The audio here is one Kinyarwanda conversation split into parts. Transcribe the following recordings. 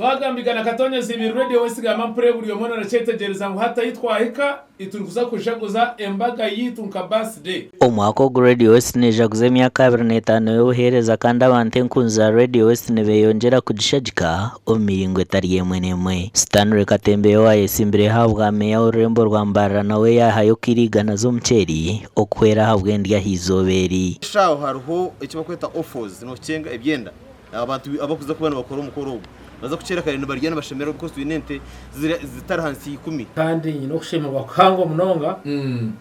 twagambigana Katonya Zibiri Radio West ga mampure buri yomona racetegereza ngo hata yitwahika iturukuza kushaguza embaga yitu nka birthday. Omwaka go Radio West nejaguze emyaka 25 yohereza kandi abantu enkunza Radio West nebeyongera kudishagika omiringo etari yemwe nemwe. Stanley Katembe wayesimbire habwa meya urembo rwambara nawe yahayo kirigana zo mceri okwera habwe ndya hizoberi. Shaho haruho ikibakweta offers no cenga ebyenda abantu abakuza kubana bakora umukoro baza kucera kare barigana bashemera ko swinente zitarahansi 10 kandi no kushemerwa kango munonga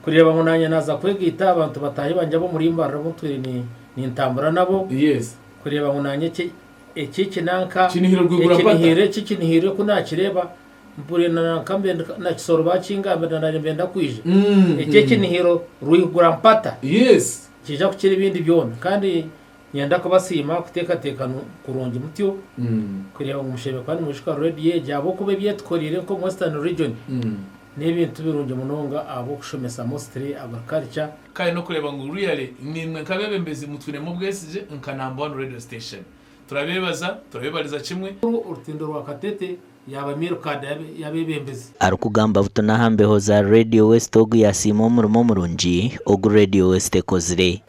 kureba ngo nanya naza kwegita abantu bataye banje bo muri imbara mutwe ni intambura nabo yes kureba ngo nanye iki nanka kinihiro rwigura pata kinihiro ko nakireba mpure na kambe na kisoro bacinga ndanda kwije iki kinihiro rwigura pata yes kija kukira ibindi byona kandi nyanda ko basima kuteka tekano kurongi mutyo kureba umushebe kandi mushika radio jabo kube byetkorire ko Western region n'ibintu birunje munonga abo kushomesa mostly agriculture kandi no kureba ngo really nimwe kabebe mbezi mutwire mu bwesije nkanamba on radio station turabebariza kimwe urutindo rwa Katete yaba mirukada yabebembezi arukugamba butona hambeho za Radio West ogu yasimo murumo murunji ogu Radio West kozire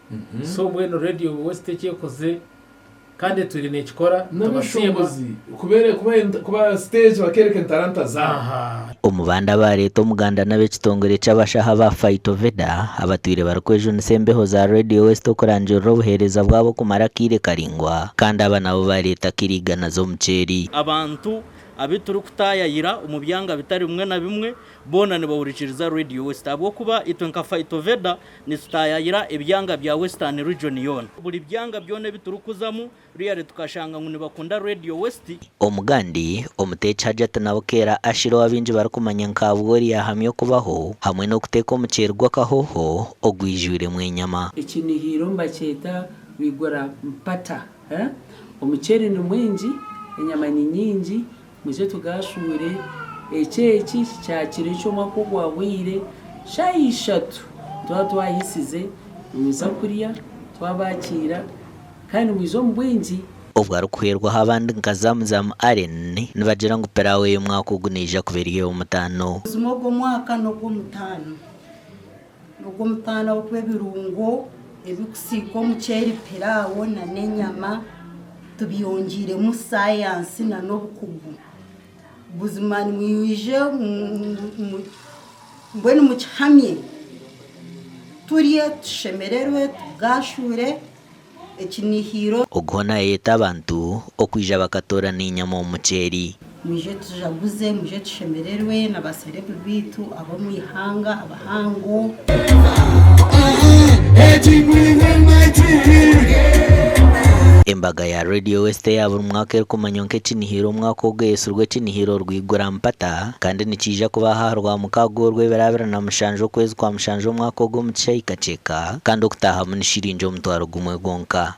so mweno Radio West cyekoze kandi turi nekikora n'abashobozi kuba stage bakereka talanta za umubanda bareto muganda nabe kitongore cyabashaha ba Fight Veda abatwire barakwejo nsembeho za Radio West okuranjoro buhereza bwabo kumara kire karingwa kandi abanabo bareta kirigana zo mceri abantu abituru kutayayira umubyanga bitari umwe na bimwe bona ne bawurikiriza Radio West abo kuba itwenka Fight Veda ni tutayayira ebyanga bya Western region yon buri byanga byone biturukuzamu riyare tukashanga ngo bakunda Radio West omugandi omutechaje atanabokera ashiro abinji barakumanya nkabwori yahamyo kubaho hamwe no kuteka umucerwa kahoho ogwijure mwenyama ikinihiro mbacheta wigora mpata umuceri ni mwinji inyama ni nyinji muje tugashure eceki cyakire cyo makugwa wire shayishatu twahisize muza kuriya twabakira kandi mwizo mbwinji ubwo rukwirwa habandi nkazamuzamu arene nibagira ngo perawe y'umwaka ugunija kuberiye umutano zumogo mwaka no gumutano okwe birungo ebikusiko muceri perawo na nenyama tubiyongire mu science na nobukugu buzimani mwije mbone muchamye turiye tushemererwe tugashure ekinihiro ogona yeta abantu okwija bakatora n'inyama umuceri muje tujaguze muje tushemererwe n'abaserebu bitu abo mwihanga abahango embaga ya Radio West yaba umwaka eri kumanyonke kinihiro umwaka ogesurwe kinihiro rwigura mpata kandi nikija kuba harwa mukago rweberabera na mushanjo kwezi kwa mushanjo umwaka ogo mucyayika ceka kandi okutaha munishirinjo mutwaro gumwe gonka